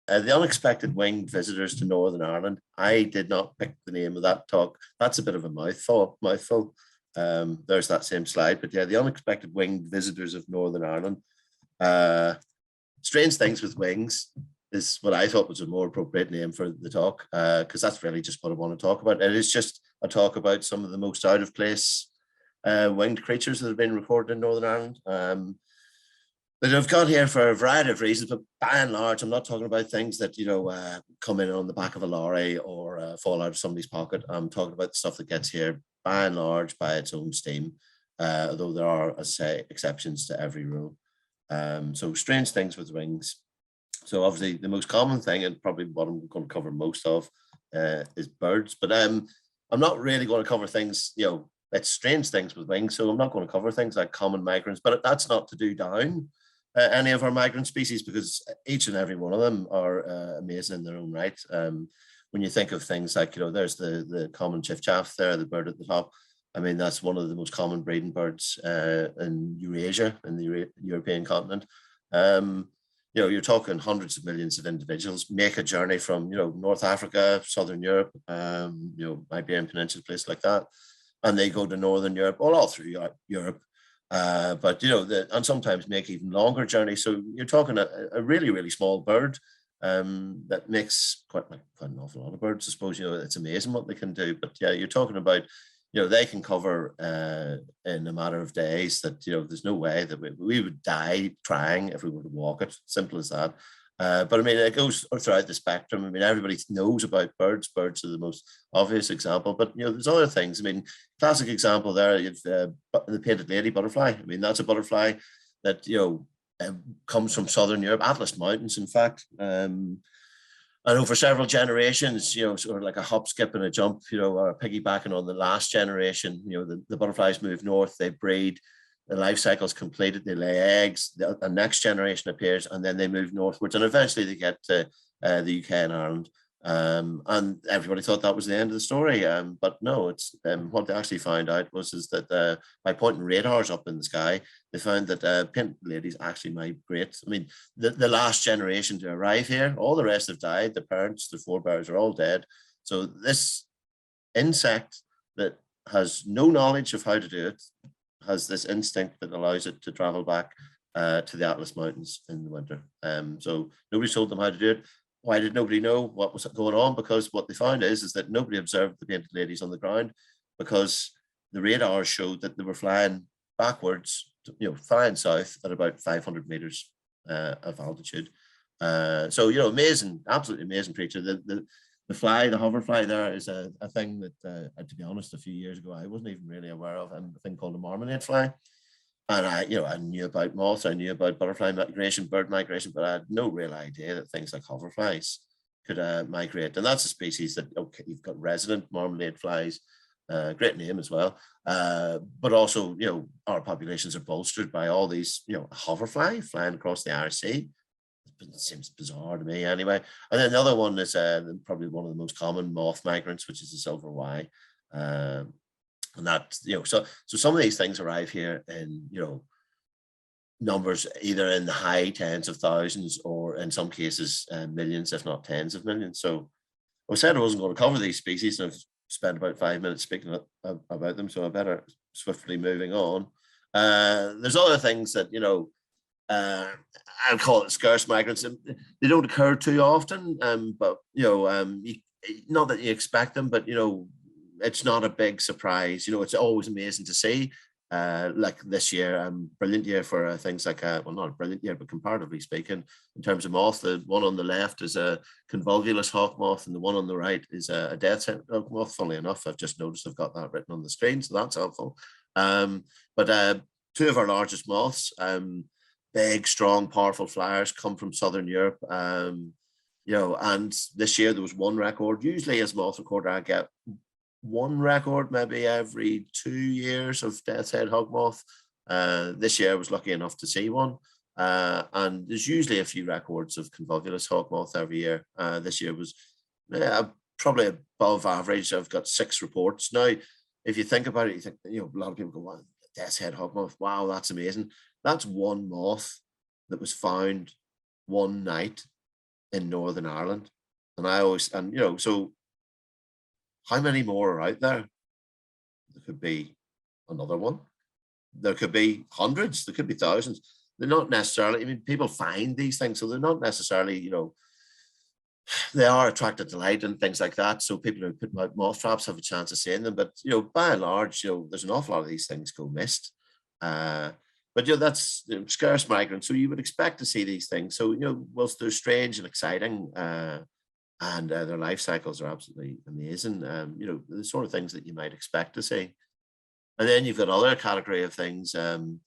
The unexpected winged visitors to Northern Ireland. I did not pick the name of that talk. That's a bit of a mouthful. There's that same slide, but yeah, the unexpected winged visitors of Northern Ireland. Strange Things with Wings is what I thought was a more appropriate name for the talk, because that's really just what I want to talk about. It is just a talk about some of the most out of place winged creatures that have been recorded in Northern Ireland. That have got here for a variety of reasons, but by and large, I'm not talking about things that, come in on the back of a lorry or fall out of somebody's pocket. I'm talking about the stuff that gets here by and large by its own steam, although there are, as I say, exceptions to every rule. So Strange Things with Wings. So obviously the most common thing, and probably what I'm going to cover most of, is birds. But I'm not really going to cover things, it's strange things with wings. So I'm not going to cover things like common migrants, but that's not to do down any of our migrant species, because each and every one of them are amazing in their own right. When you think of things like, there's the common chiffchaff there, the bird at the top. I mean, that's one of the most common breeding birds in Eurasia, in the European continent. You're talking hundreds of millions of individuals make a journey from, North Africa, Southern Europe, Iberian Peninsula, place like that, and they go to Northern Europe, all through Europe. But and sometimes make even longer journeys. So you're talking a really, really small bird that makes quite an awful lot of birds. I suppose it's amazing what they can do. But yeah, you're talking about they can cover in a matter of days that there's no way that we would die trying if we were to walk it. Simple as that. But I mean, it goes throughout the spectrum. I mean, everybody knows about birds. Birds are the most obvious example, but there's other things. I mean, classic example there, you've the painted lady butterfly. I mean, that's a butterfly that comes from Southern Europe, Atlas Mountains, in fact. And over several generations, sort of like a hop, skip, and a jump, or piggybacking on the last generation, the butterflies move north, they breed, the life cycle is completed, they lay eggs, the next generation appears, and then they move northwards, and eventually they get to the UK and Ireland. And everybody thought that was the end of the story, but no, it's what they actually found out is that by pointing radars up in the sky, they found that painted ladies actually migrate. I mean, the last generation to arrive here, all the rest have died. The parents, the forebears are all dead. So this insect that has no knowledge of how to do it has this instinct that allows it to travel back to the Atlas Mountains in the winter. So nobody told them how to do it. Why did nobody know what was going on? Because what they found is that nobody observed the painted ladies on the ground, because the radars showed that they were flying backwards, flying south at about 500 meters of altitude. So, amazing, absolutely amazing creature. The hoverfly there is a thing that, to be honest, a few years ago, I wasn't even really aware of, a thing called a marmalade fly. And I knew about moths, I knew about butterfly migration, bird migration, but I had no real idea that things like hoverflies could migrate. And that's a species that, you've got resident marmalade flies, great name as well. But also, our populations are bolstered by all these, hoverfly flying across the Irish Sea. It seems bizarre to me anyway. And then the other one is probably one of the most common moth migrants, which is the silver Y. And that, so some of these things arrive here in, numbers either in the high tens of thousands or in some cases millions, if not tens of millions. So I said I wasn't going to cover these species, and I've spent about 5 minutes speaking about them, so I better swiftly moving on. There's other things that, I'll call it scarce migrants. They don't occur too often, but, not that you expect them, but, it's not a big surprise. It's always amazing to see. Like this year, brilliant year for things like, well, not a brilliant year, but comparatively speaking, in terms of moth, the one on the left is a convolvulus hawk moth, and the one on the right is a death's head hawk moth. Funnily enough, I've just noticed I've got that written on the screen, so that's helpful. But two of our largest moths, big, strong, powerful flyers, come from Southern Europe. And this year there was one record. Usually as moth recorder, I get one record maybe every 2 years of death's head hog moth. This year I was lucky enough to see one. And there's usually a few records of convolvulus hawk moth every year. This year was probably above average. I've got 6 reports. Now, if you think about it, you think, a lot of people go, wow, death's head hawk moth, wow, that's amazing. That's one moth that was found one night in Northern Ireland. And I always, and you know, so how many more are out there? There could be another one. There could be hundreds, there could be thousands. They're not necessarily, I mean, people find these things, so they're not necessarily, you know, they are attracted to light and things like that. So people who put out moth traps have a chance of seeing them. But, you know, by and large, you know, there's an awful lot of these things go missed. But, you know, that's, you know, scarce migrants. So you would expect to see these things. So, you know, whilst they're strange and exciting, and their life cycles are absolutely amazing, you know, the sort of things that you might expect to see. And then you've got another category of things, you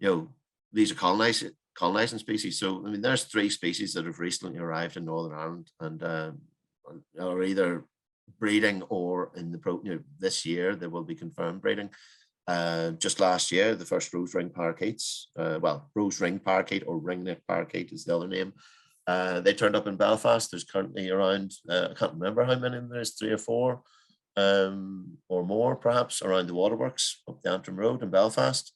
know, these are colonizing species. So, I mean, there's 3 species that have recently arrived in Northern Ireland and are either breeding or in the you know, this year they will be confirmed breeding. Just last year, the first rose ring parakeets, well, rose ring parakeet or ringneck parakeet is the other name. They turned up in Belfast. There's currently around, I can't remember how many, there's 3 or 4 or more perhaps around the waterworks up the Antrim Road in Belfast.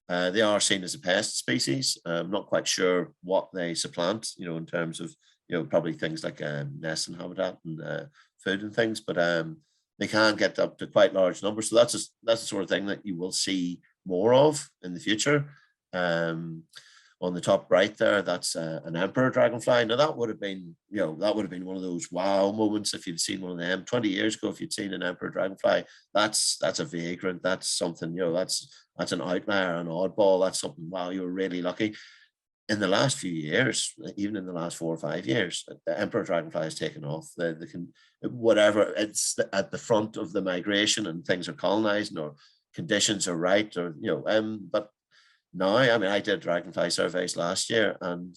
They are seen as a pest species. I'm not quite sure what they supplant, you know, in terms of, you know, probably things like nest and habitat and food and things, but they can get up to quite large numbers. So that's the sort of thing that you will see more of in the future. On the top right there, that's an emperor dragonfly. Now that would have been, you know, that would have been one of those wow moments if you'd seen one of them 20 years ago. If you'd seen an emperor dragonfly, that's a vagrant. That's something, you know, that's an outlier, an oddball. That's something, wow, you were really lucky. In the last few years, even in the last 4 or 5 years, the emperor dragonfly has taken off. They can, whatever, it's at the front of the migration and things are colonizing or conditions are right, or, you know, but now, I mean, I did dragonfly surveys last year and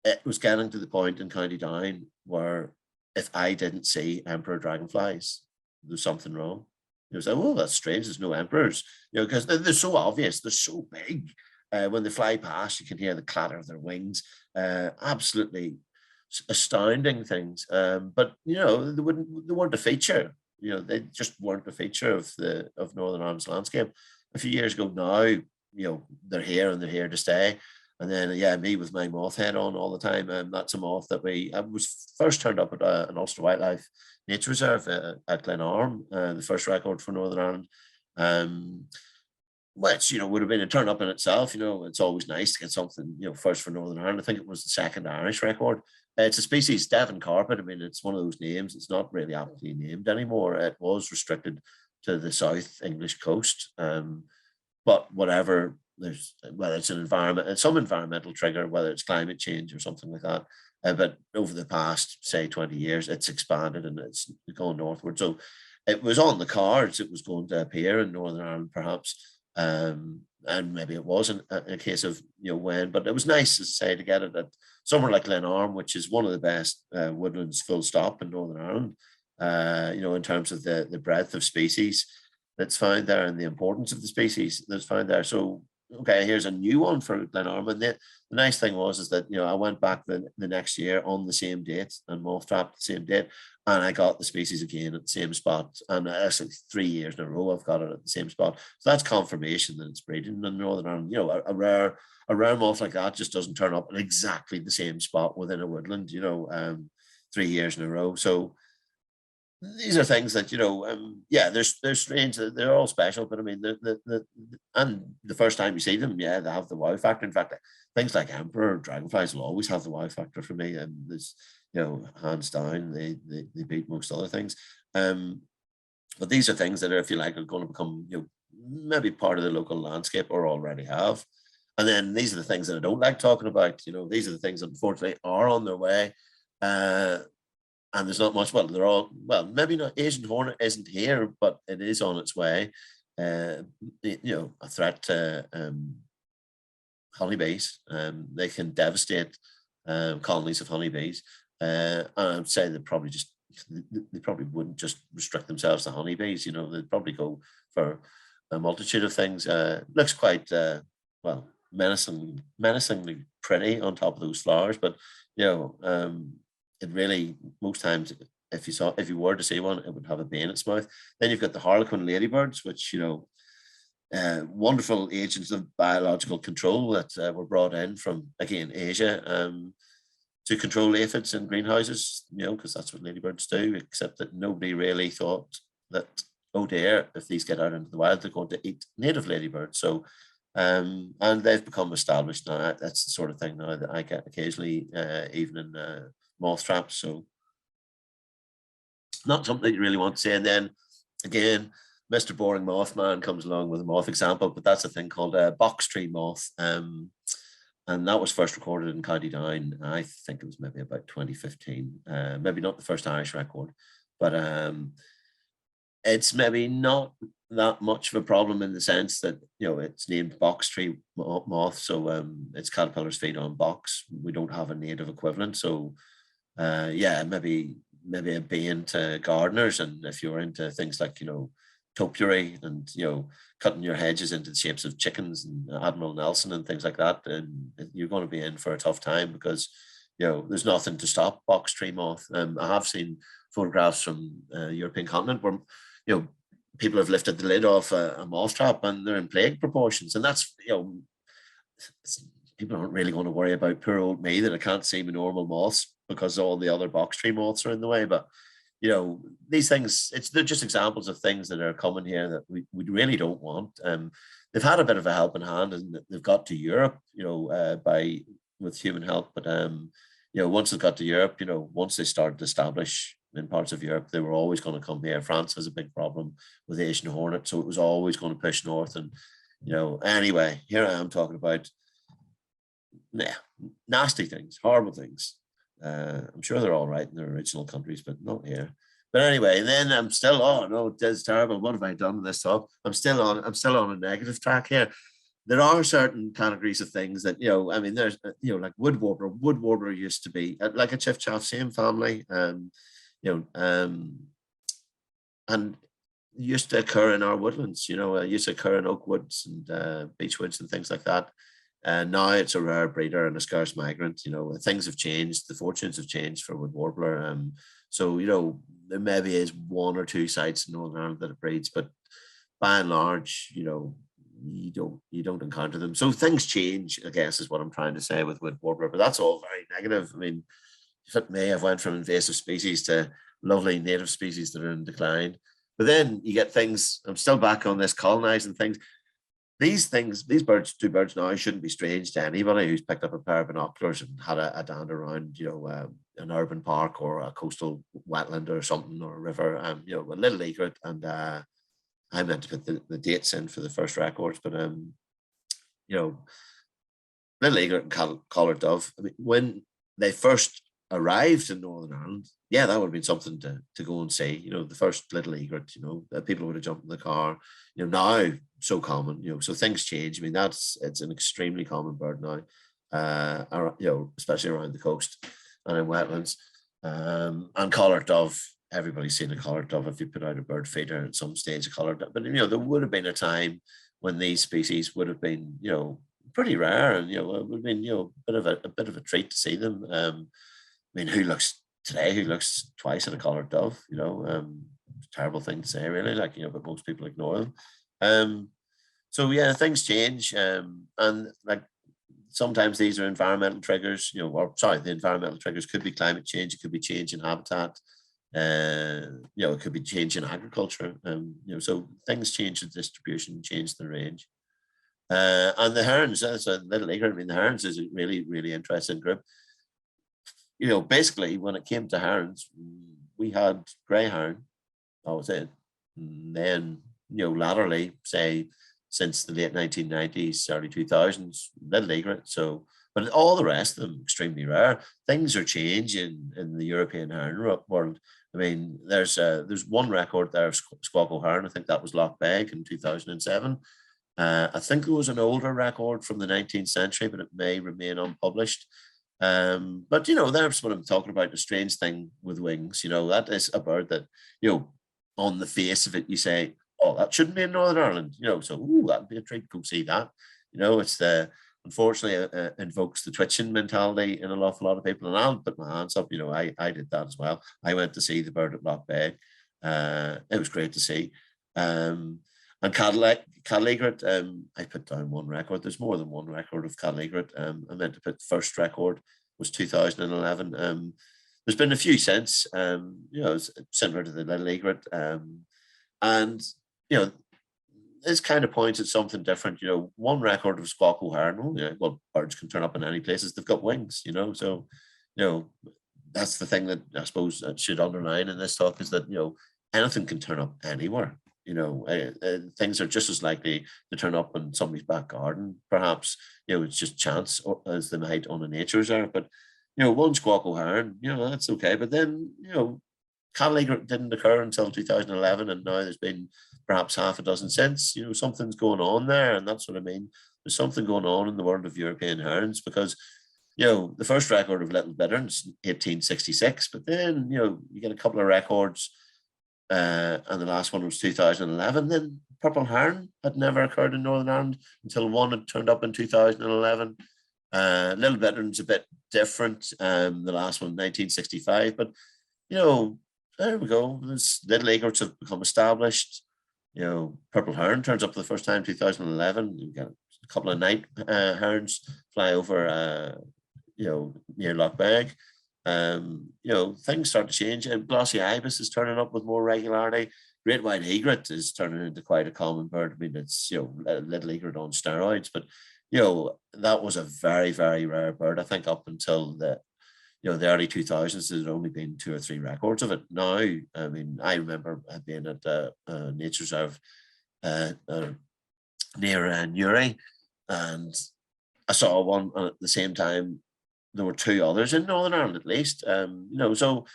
it was getting to the point in County Down where if I didn't see emperor dragonflies, there's something wrong. It was like, oh, that's strange. There's no emperors, you know, because they're so obvious. They're so big. When they fly past, you can hear the clatter of their wings. Absolutely astounding things. But you know, they weren't a feature. You know, they just weren't a feature of Northern Ireland's landscape. A few years ago now, you know, they're here and they're here to stay. And then, yeah, me with my moth head on all the time. That's a moth that I was first turned up at an Ulster Wildlife Nature Reserve at Glenarm, the first record for Northern Ireland. Which, you know, would have been a turn up in itself. You know, it's always nice to get something, you know, first for Northern Ireland. I think it was the second Irish record. It's a species, Devon carpet. I mean, it's one of those names. It's not really aptly named anymore. It was restricted to the South English coast. But whatever, there's, whether it's an environment, it's some environmental trigger, whether it's climate change or something like that. But over the past, say, 20 years, it's expanded and it's gone northward. So it was on the cards. It was going to appear in Northern Ireland, perhaps. And maybe it wasn't a case of, you know, when, but it was nice, to say, to get it at somewhere like Glenarm, which is one of the best woodlands full stop in Northern Ireland, you know, in terms of the breadth of species that's found there and the importance of the species that's found there. So, okay, here's a new one for Glenarm. And the nice thing is that, you know, I went back the next year on the same date and moth trapped the same date. And I got the species again at the same spot. And actually 3 years in a row, I've got it at the same spot. So that's confirmation that it's breeding in Northern Ireland. You know, a rare moth like that just doesn't turn up at exactly the same spot within a woodland, you know, 3 years in a row. So these are things that, you know, yeah, they're strange. They're all special, but I mean, and the first time you see them, yeah, they have the wow factor. In fact, things like emperor dragonflies will always have the wow factor for me. And there's, you know, hands down, they beat most other things. But these are things that are, if you like, are going to become, you know, maybe part of the local landscape or already have. And then these are the things that I don't like talking about. You know, these are the things that unfortunately are on their way. And there's not much, well, they're all, well, maybe not, Asian hornet isn't here, but it is on its way. You know, a threat to honeybees. They can devastate colonies of honeybees. And I'd say they probably wouldn't just restrict themselves to honeybees. You know, they'd probably go for a multitude of things. Looks quite, well, menacingly pretty on top of those flowers, but, you know, it really, most times, if you were to see one, it would have a bee in its mouth. Then you've got the harlequin ladybirds, which, you know, wonderful agents of biological control that were brought in from, again, Asia. to control aphids in greenhouses, because that's what ladybirds do, except that nobody really thought that, oh dear, if these get out into the wild, they're going to eat native ladybirds. So, and they've become established now. That's the sort of thing now that I get occasionally, even in moth traps. So not something you really want to say. And then again, Mr. Boring Mothman comes along with a moth example, but that's a thing called a box tree moth. And that was first recorded in County Down. I think it was maybe about 2015, maybe not the first Irish record, but it's maybe not that much of a problem in the sense that, it's named box tree moth. So its caterpillars feed on box. We don't have a native equivalent. So maybe a bane to gardeners. And if you're into things like, topiary and, cutting your hedges into the shapes of chickens and Admiral Nelson and things like that, then you're going to be in for a tough time because, there's nothing to stop box tree moth. I have seen photographs from European continent where, people have lifted the lid off a moth trap and they're in plague proportions. And that's, people aren't really going to worry about poor old me that I can't see my normal moths because all the other box tree moths are in the way. But these things, they're just examples of things that are coming here that we really don't want. They've had a bit of a helping hand and they've got to Europe, with human help. But, once they got to Europe, once they started to establish in parts of Europe, they were always going to come here. France has a big problem with Asian hornet, so it was always going to push north. And, anyway, here I am talking about nasty things, horrible things. I'm sure they're all right in their original countries, but not here. But anyway, then I'm still, oh no, it's terrible. What have I done with this talk? I'm still on a negative track here. There are certain categories of things that, there's, like wood warbler. Wood warbler used to be like a chiff-chaff, same family, and used to occur in our woodlands, used to occur in oak woods and beech woods and things like that. And now it's a rare breeder and a scarce migrant. Things have changed. The fortunes have changed for wood warbler. So, there maybe is one or two sites in Northern Ireland that it breeds, but by and large, you don't encounter them. So things change, I guess, is what I'm trying to say with wood warbler. But that's all very negative. I mean, if it may have went from invasive species to lovely native species that are in decline. But then you get things, I'm still back on this colonizing things. These birds now shouldn't be strange to anybody who's picked up a pair of binoculars and had a dander around, an urban park or a coastal wetland or something, or a river, a little egret. And I meant to put the dates in for the first records, but little egret and collared dove. I mean, when they first arrived in Northern Ireland, that would have been something to go and see. The first little egret, that people would have jumped in the car. Now so common. So things change. I mean, it's an extremely common bird now, especially around the coast and in wetlands. And collared dove. Everybody's seen a collared dove if you put out a bird feeder at some stage. A collared dove, but there would have been a time when these species would have been, pretty rare, and it would have been, a bit of a treat to see them. I mean, who looks twice at a collared dove? Terrible thing to say, really. But most people ignore them. So things change, and like sometimes these are environmental triggers. The environmental triggers could be climate change. It could be change in habitat. It could be change in agriculture. So things change the distribution, change the range. And the herons, that's a little egret. I mean, the herons is a really, really interesting group. Basically, when it came to herons, we had grey heron. That was it. And then, laterally, say, since the late 1990s, early 2000s, little egret. So, but all the rest of them extremely rare. Things are changing in the European heron world. I mean, there's one record there of squawk heron. I think that was Loch Beg in 2007. I think there was an older record from the 19th century, but it may remain unpublished. But that's what I'm talking about. The strange thing with wings. That is a bird that, on the face of it, you say, oh, that shouldn't be in Northern Ireland. So that'd be a treat. Go see that. It's unfortunately invokes the twitching mentality in an awful lot of people. And I'll put my hands up. I did that as well. I went to see the bird at Loch Beg. It was great to see. And cattle egret, I put down one record. There's more than one record of cattle egret. I meant to put the first record. was 2011. There's been a few since, similar to the little egret, and this kind of points at something different. One record of Squawk O'Hare, well, birds can turn up in any places. They've got wings, so that's the thing that I suppose that should underline in this talk, is that anything can turn up anywhere. Things are just as likely to turn up in somebody's back garden. Perhaps it's just chance, as they might on a nature reserve. But one Squawk O'Hare, that's okay. But then cattle egret didn't occur until 2011, and now there's been perhaps half a dozen since. Something's going on there, and that's what I mean. There's something going on in the world of European herons, because the first record of little bitterns, 1866, but then you get a couple of records, and the last one was 2011. Then purple heron had never occurred in Northern Ireland until one had turned up in 2011. Little bitterns a bit different. The last one, 1965, but there we go. This little egrets have become established. Purple heron turns up for the first time 2011. You get a couple of night herons fly over, near Lochbeg. Things start to change. And glossy ibis is turning up with more regularity. Great white egret is turning into quite a common bird. I mean, it's little egret on steroids, but that was a very, very rare bird. I think up until the early 2000s, there's only been 2 or 3 records of it. Now, I mean, I remember being at a nature reserve near Newry, and I saw one, and at the same time there were 2 others in Northern Ireland at least. So,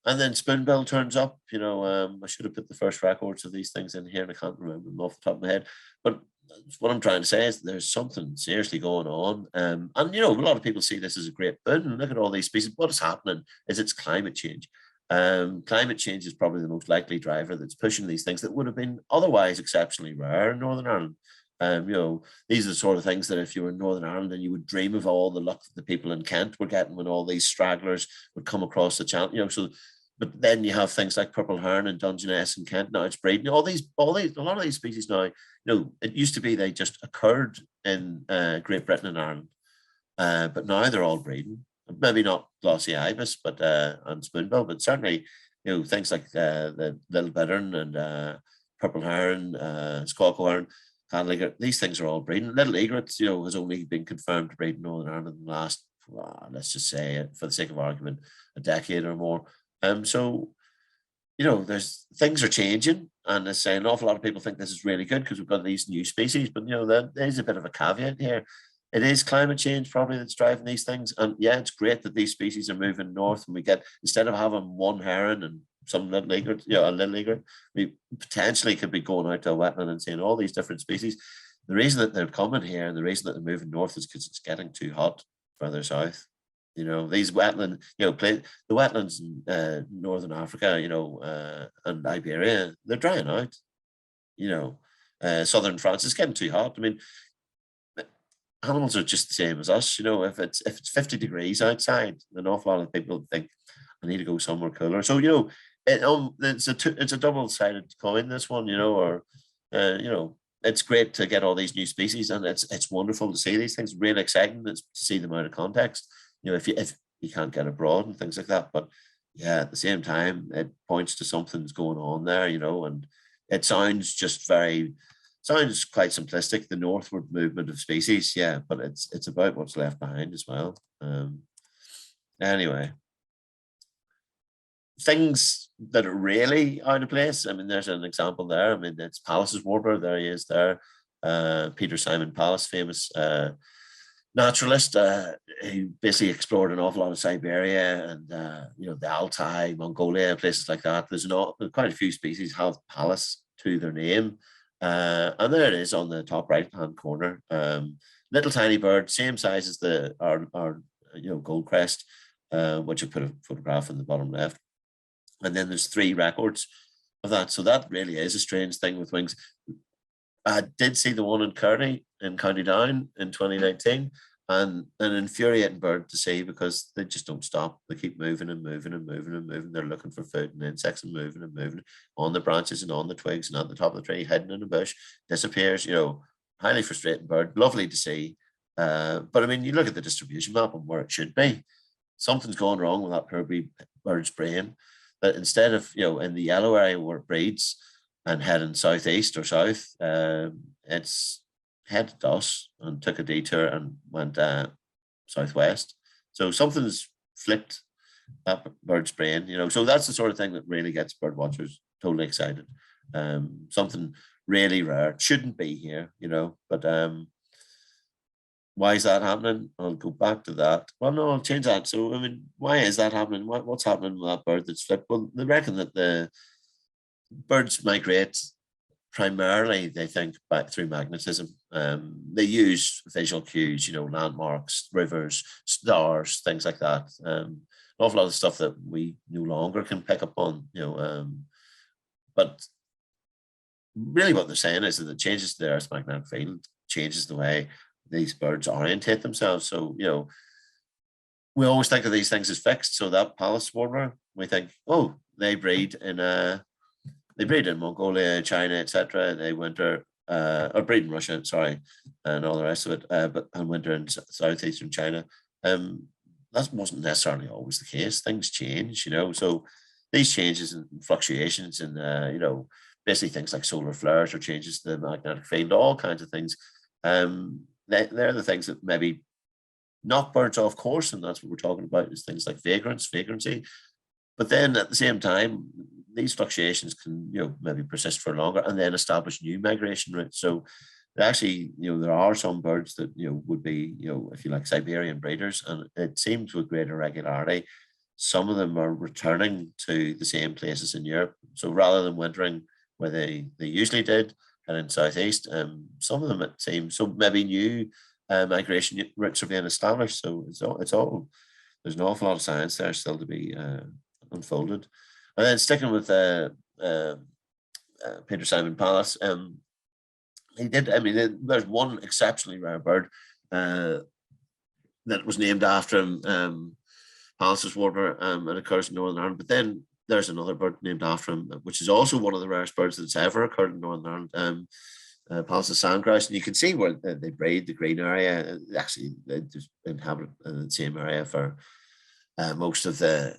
and then spoonbill turns up. I should have put the first records of these things in here, and I can't remember them off the top of my head. But what I'm trying to say is there's something seriously going on. And a lot of people see this as a great boon. Look at all these species. What is happening is it's climate change. Climate change is probably the most likely driver that's pushing these things that would have been otherwise exceptionally rare in Northern Ireland. These are the sort of things that if you were in Northern Ireland, and you would dream of all the luck that the people in Kent were getting when all these stragglers would come across the channel. But then you have things like purple heron and Dungeness in Kent. Now it's breeding. A lot of these species now. It used to be they just occurred in Great Britain and Ireland, but now they're all breeding. Maybe not glossy ibis, but and spoonbill, but certainly things like the little bittern and purple heron, Squawk O'Hare, cattle egret. These things are all breeding. Little egret, has only been confirmed to breed in Northern Ireland in the last, let's just say, for the sake of argument, a decade or more. So there's things are changing, and as saying, an awful lot of people think this is really good because we've got these new species. But there's a bit of a caveat here. It is climate change probably that's driving these things, and yeah, it's great that these species are moving north, and we get, instead of having one heron and some little egret, a little egret, we potentially could be going out to a wetland and seeing all these different species. The reason that they're coming here and the reason that they're moving north is because it's getting too hot further south. These wetland, the wetlands in Northern Africa, and Iberia, they're drying out. Southern France is getting too hot. I mean, animals are just the same as us. If it's 50 degrees outside, an awful lot of people think I need to go somewhere cooler. So it's a double-sided coin, this one. It's great to get all these new species, and it's wonderful to see these things. Really exciting to see them out of context. If you can't get abroad and things like that, but yeah, at the same time, it points to something's going on there, and it sounds quite simplistic, the northward movement of species, yeah, but it's about what's left behind as well. Anyway, things that are really out of place. I mean, there's an example there. I mean, it's Pallas's warbler. There he is there. Peter Simon Pallas, famous naturalist, who basically explored an awful lot of Siberia and the Altai, Mongolia, places like that. There's quite a few species have Pallas to their name, and there it is on the top right hand corner. Little tiny bird, same size as our goldcrest, which I put a photograph in the bottom left. And then there's 3 records of that. So that really is a strange thing with wings. I did see the one in Crory in County Down in 2019, and an infuriating bird to see because they just don't stop. They keep moving and moving and moving and moving. They're looking for food and insects and moving on the branches and on the twigs and at the top of the tree, hiding in a bush, disappears. Highly frustrating bird. Lovely to see. But I mean, you look at the distribution map and where it should be. Something's going wrong with that Kirby bird's brain. That instead of, in the yellow area where it breeds and heading southeast or south, it's headed to us and took a detour and went southwest. So something's flipped that bird's brain, So that's the sort of thing that really gets bird watchers totally excited. Something really rare, shouldn't be here, but why is that happening? I'll go back to that. Well, no, I'll change that. So, I mean, why is that happening? What's happening with that bird that's flipped? Well, they reckon that the birds migrate primarily, they think, back through magnetism. They use visual cues, landmarks, rivers, stars, things like that. An awful lot of stuff that we no longer can pick up on, but really what they're saying is that it changes the Earth's magnetic field, changes the way these birds orientate themselves. So, we always think of these things as fixed. So that Pallas warbler, we think, oh, they breed in Mongolia, China, etc. They winter, or breed in Russia, sorry, and all the rest of it, and winter in southeastern China. That wasn't necessarily always the case. Things change, So these changes and fluctuations and basically things like solar flares or changes to the magnetic field, all kinds of things. They're the things that maybe knock birds off course, and that's what we're talking about, is things like vagrancy. But then at the same time, these fluctuations can, maybe persist for longer and then establish new migration routes. So actually, there are some birds that, would be, if you like, Siberian breeders, and it seems with greater regularity, some of them are returning to the same places in Europe. So rather than wintering where they usually did, and in southeast, some of them, it seems, so maybe new migration routes are being established. So it's all there's an awful lot of science there still to be unfolded. And then sticking with Peter Simon Pallas, he did. I mean, there's one exceptionally rare bird that was named after him, Pallas's warbler, and occurs in Northern Ireland. But then there's another bird named after him, which is also one of the rarest birds that's ever occurred in Northern Ireland, Pallas's sandgrouse. And you can see where they breed, the green area. Actually, they just inhabit the same area for most of the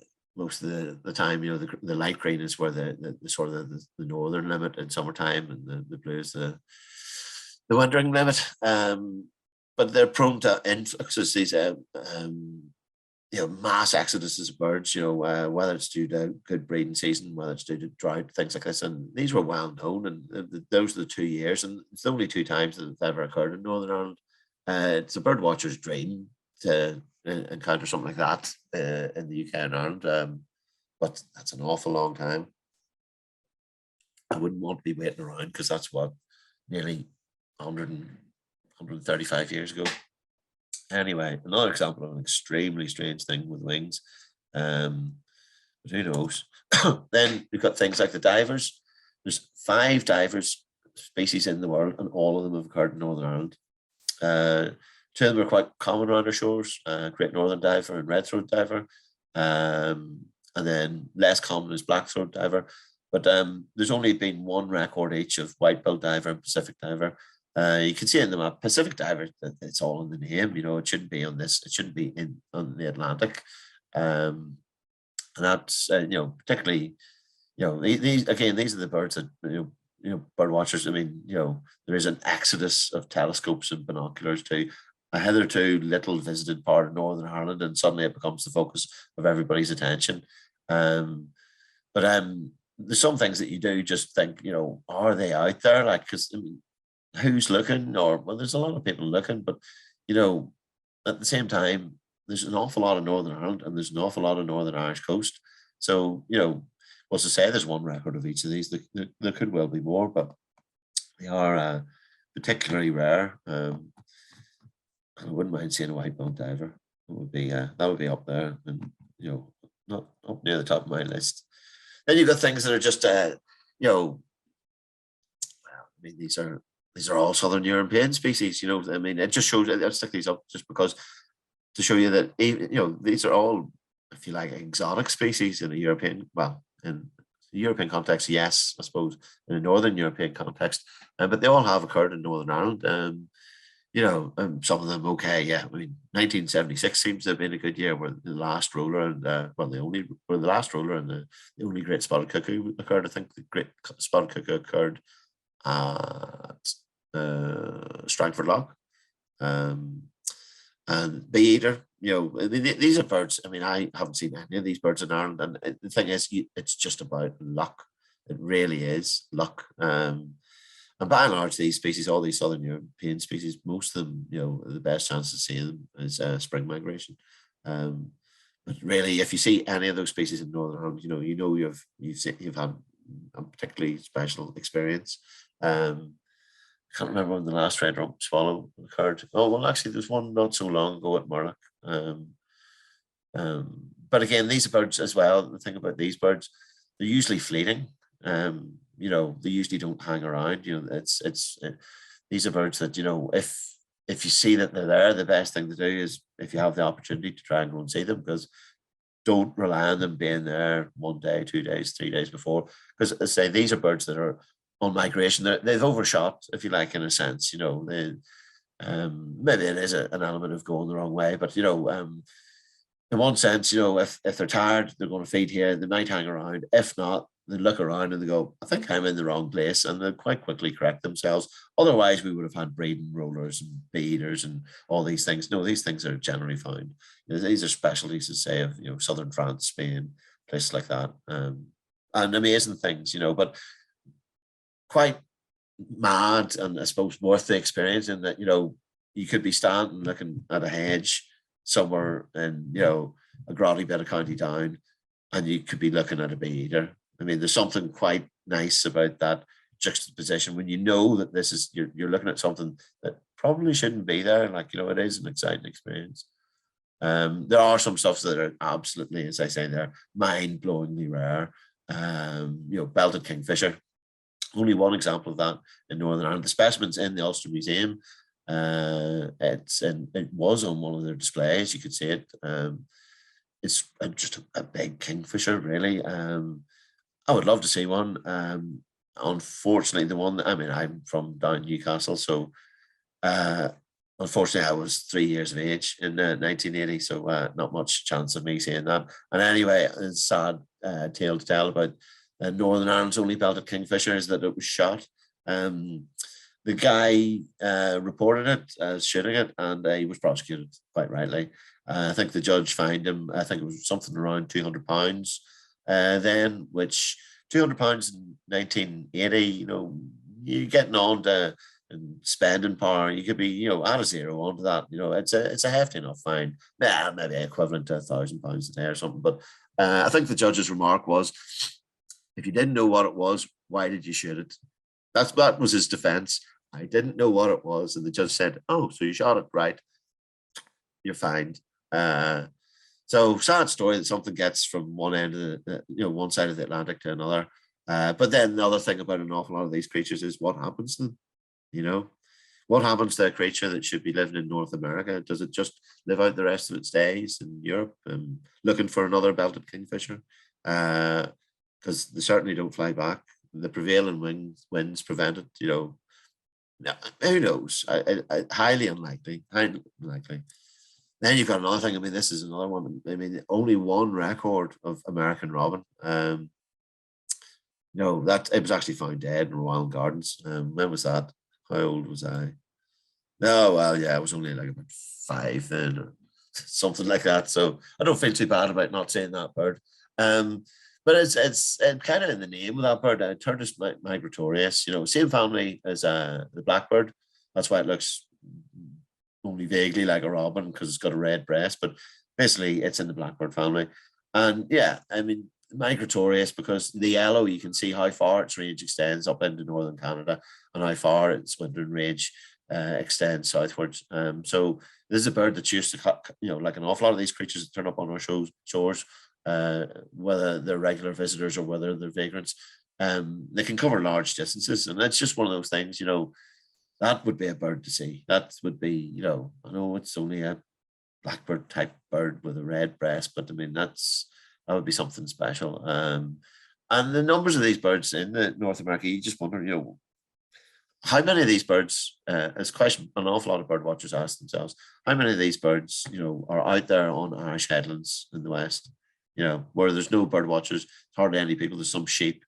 time. The light green is where the sort of the northern limit in summertime, and the blue is the wintering limit. But they're prone to influxes, these mass exoduses of birds, whether it's due to good breeding season, whether it's due to drought, things like this. And these were well known, and those are the 2 years, and it's the only 2 times that it's ever occurred in Northern Ireland. It's a bird watcher's dream to encounter something like that in the UK and Ireland, but that's an awful long time. I wouldn't want to be waiting around, because that's what, nearly 135 years ago. Anyway, another example of an extremely strange thing with wings. But who knows? Then we've got things like the divers. There's 5 divers species in the world, and all of them have occurred in Northern Ireland. 2 of them are quite common around our shores, Great Northern Diver and Red-throat Diver. And then less common is Black-throat Diver. But there's only been 1 record each of White-billed Diver and Pacific Diver. You can see in the map, Pacific Diver, it's all in the name, it shouldn't be on this, it shouldn't be on the Atlantic. And that's, particularly, these are the birds that, bird watchers, I mean, there is an exodus of telescopes and binoculars to a hitherto little visited part of Northern Ireland, and suddenly it becomes the focus of everybody's attention. But there's some things that you do just think, are they out there? Like, because, I mean, who's looking? Or, well, there's a lot of people looking, but at the same time, there's an awful lot of Northern Ireland, and there's an awful lot of Northern Irish coast. So, what's to say there's 1 record of each of these? There could well be more, but they are particularly rare. I wouldn't mind seeing a white-billed diver. That would be up there, and not up near the top of my list. Then you've got things that are just I mean, these are all Southern European species. I mean, it just shows. I'll stick these up just because to show you that these are all, if you like, exotic species in a European, well, in the European context, yes, I suppose, in a Northern European context, but they all have occurred in Northern Ireland. you know, some of them okay, yeah. I mean, 1976 seems to have been a good year, where the last roller and well, the last roller and the only great spotted cuckoo occurred. I think the great spotted cuckoo occurred at Strangford Lough. Um, and Bee Eater, you know, I mean, these are birds. I mean, I haven't seen any of these birds in Ireland, and the thing is, it's just about luck. It really is luck. And by and large, these species, all these southern European species, most of them, you know, the best chance of seeing them is spring migration. Um, but really, if you see any of those species in Northern Ireland, you've had a particularly special experience. I can't remember when the last red rump swallow occurred. Oh well, actually, there's one not so long ago at Murlock. But again, these are birds as well. The thing about these birds, they're usually fleeting. You know, they usually don't hang around. You know, these are birds that, you know, if you see that they're there, the best thing to do is, if you have the opportunity, to try and go and see them, because don't rely on them being there 1 day, 2 days, 3 days before. Because as I say, these are birds that are on migration. They've overshot, if you like, in a sense. You know, maybe it is an element of going the wrong way, but you know, in one sense, you know, if they're tired, they're going to feed here. They might hang around. If not, they look around and they go, I think I'm in the wrong place, and they quite quickly correct themselves. Otherwise, we would have had breeding rollers and beaters and all these things. No, these things are generally found. You know, these are specialties, to say, of, you know, southern France, Spain, places like that, and amazing things, you know, but quite mad, and I suppose worth the experience, in that, you know, you could be standing looking at a hedge somewhere in, you know, a grotty bit of County Down, and you could be looking at a bee eater. I mean, there's something quite nice about that juxtaposition, when you know that this is, you're looking at something that probably shouldn't be there. Like, you know, it is an exciting experience. There are some stuffs that are absolutely, as I say, they're mind-blowingly rare. You know, belted kingfisher, only one example of that in Northern Ireland. The specimens in the Ulster Museum. It was on one of their displays. You could see it. It's just a big kingfisher, really. I would love to see one. Unfortunately, the one, I mean, I'm from down Newcastle, so unfortunately, I was 3 years of age in 1980, so not much chance of me seeing that. And anyway, it's a sad tale to tell about Northern Ireland's only belted kingfisher, is that it was shot. The guy reported it as shooting it, and he was prosecuted, quite rightly. I think the judge fined him, I think it was something around £200 then, which £200 in 1980, you know, you're getting on to spending power. You could be, you know, add a zero onto that. You know, it's a hefty enough fine. Yeah, maybe equivalent to £1,000 a day or something. But I think the judge's remark was, if you didn't know what it was, why did you shoot it? That was his defense. I didn't know what it was. And the judge said, oh, so you shot it, right? You're fined. So sad story that something gets from one end of one side of the Atlantic to another. But then the other thing about an awful lot of these creatures is, what happens to them? You know, what happens to a creature that should be living in North America? Does it just live out the rest of its days in Europe, looking for another belted kingfisher? Because they certainly don't fly back. The prevailing winds prevent it. You know, who knows? Highly unlikely. Highly unlikely. Then you've got another thing. I mean, this is another one. I mean, only one record of American robin. No, that it was actually found dead in Royal Gardens. When was that? How old was I? No, well, yeah, I was only like about 5 then, or something like that. So I don't feel too bad about not seeing that bird. But it's kind of in the name of that bird, Turdus migratorius. You know, same family as the blackbird. That's why it looks only vaguely like a robin, because it's got a red breast. But basically, it's in the blackbird family. And yeah, I mean, migratorious, because the yellow, you can see how far its range extends up into northern Canada, and how far its wintering range extends southwards. So this is a bird that's used to, you know, like an awful lot of these creatures that turn up on our shores, whether they're regular visitors or whether they're vagrants. They can cover large distances, and that's just one of those things. You know, that would be a bird to see. That would be, you know, I know it's only a blackbird type bird with a red breast, but I mean, that would be something special. And the numbers of these birds in North America, you just wonder, you know, how many of these birds, it's a question an awful lot of bird watchers ask themselves, how many of these birds, are out there on Irish headlands in the West, where there's no bird watchers, hardly any people, there's some sheep,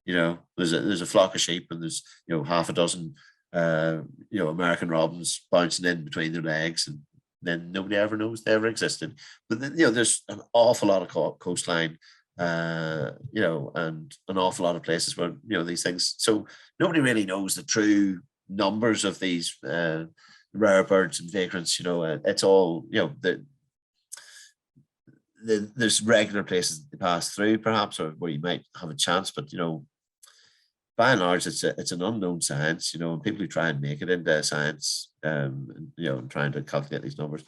there's a flock of sheep and there's, half a dozen, American robins bouncing in between their legs, and then nobody ever knows they ever existed. But then, there's an awful lot of coastline, and an awful lot of places where, these things. So nobody really knows the true numbers of these rare birds and vagrants. It's all, there's regular places to pass through, perhaps, or where you might have a chance, but by and large, it's an unknown science, and people who try and make it into science, and trying to calculate these numbers,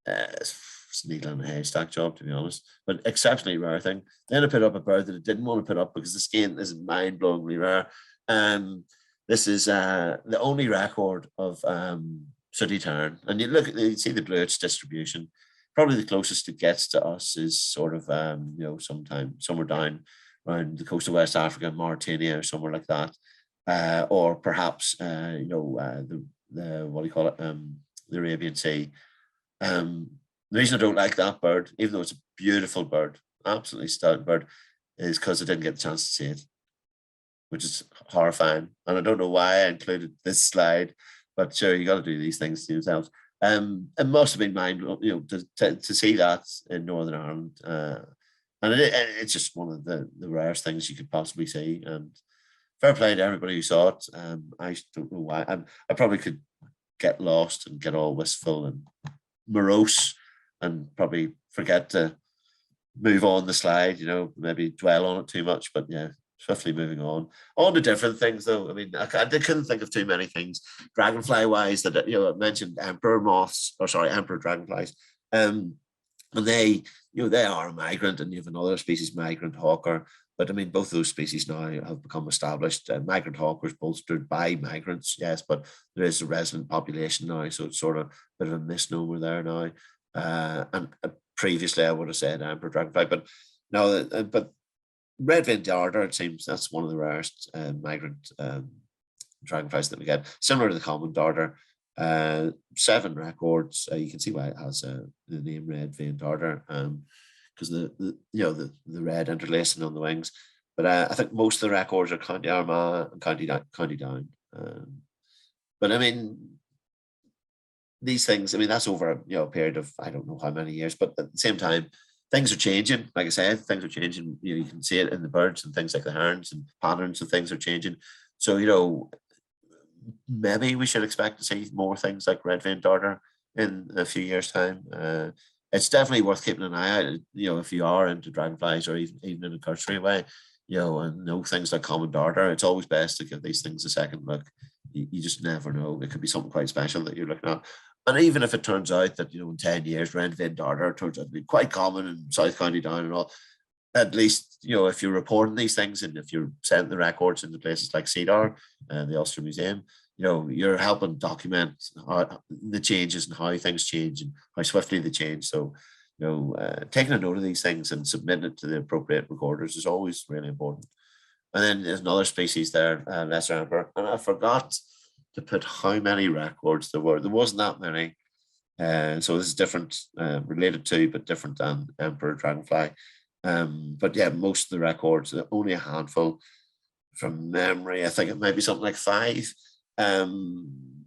it's a needle in a haystack job, to be honest. But exceptionally rare thing. Then I put up a bird that I didn't want to put up because the skin is mind-blowingly rare. This is the only record of sooty tern, and you see the Bluet's distribution. Probably the closest it gets to us is sort of somewhere down around the coast of West Africa, Mauritania, or somewhere like that, or perhaps the what do you call it, the Arabian Sea. The reason I don't like that bird, even though it's a beautiful bird, absolutely stunning bird, is because I didn't get the chance to see it, which is horrifying. And I don't know why I included this slide, but sure, you got to do these things to yourselves. It must have been mind, to see that in Northern Ireland. And it's just one of the rarest things you could possibly see. And fair play to everybody who saw it. I don't know why. I probably could get lost and get all wistful and morose and probably forget to move on the slide, maybe dwell on it too much. But yeah, swiftly moving on. On to different things, though. I mean, I couldn't think of too many things dragonfly-wise that, I mentioned emperor dragonflies. And they, they are a migrant, and you have another species, migrant hawker. But I mean, both those species now have become established. Migrant hawkers bolstered by migrants, yes, but there is a resident population now, so it's sort of a bit of a misnomer there now. And previously, I would have said emperor dragonfly, but no, but red-veined darter, it seems that's one of the rarest migrant dragonflies that we get, similar to the common darter. 7 records. You can see why it has the name red-veined darter, because the red interlacing on the wings. But I think most of the records are County Armagh and County Down. But I mean, these things, I mean, that's over a period of I don't know how many years, but at the same time, things are changing. Like I said, things are changing. You can see it in the birds and things like the herons, and patterns of things are changing. So maybe we should expect to see more things like red-veined darter in a few years' time. It's definitely worth keeping an eye out, if you are into dragonflies, or even in a cursory way, and know things like common darter. It's always best to give these things a second look. You just never know. It could be something quite special that you're looking at. And even if it turns out that, in 10 years, red-veined darter turns out to be quite common in South County Down and all, at least, if you're reporting these things and if you're sending the records into places like CEDAR and the Ulster Museum, you're helping document the changes and how things change and how swiftly they change. So, taking a note of these things and submitting it to the appropriate recorders is always really important. And then there's another species there, lesser emperor, and I forgot to put how many records there were. There wasn't that many. So this is different, related to, but different than emperor dragonfly. But yeah, most of the records, only a handful from memory. I think it might be something like 5,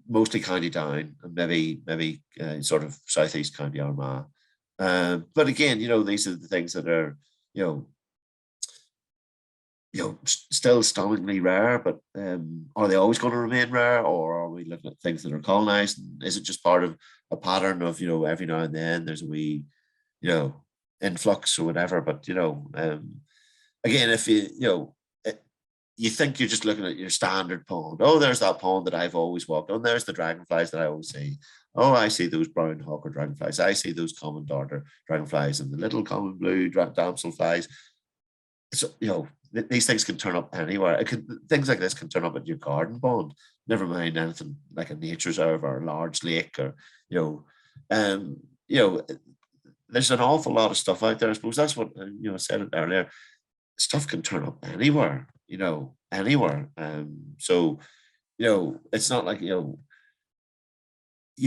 mostly County Down, and maybe sort of southeast County Armagh. But again, these are the things that are, still stunningly rare, but are they always going to remain rare, or are we looking at things that are colonized? And is it just part of a pattern of, every now and then there's a wee, influx or whatever? But, again, if you think you're just looking at your standard pond. Oh, there's that pond that I've always walked on. There's the dragonflies that I always see. Oh, I see those brown hawker dragonflies. I see those common darter dragonflies and the little common blue damselflies. So, these things can turn up anywhere. Things like this can turn up at your garden pond. Never mind anything like a nature reserve or a large lake, or there's an awful lot of stuff out there. I suppose that's what I said it earlier. Stuff can turn up anywhere, anywhere. So it's not like, you'd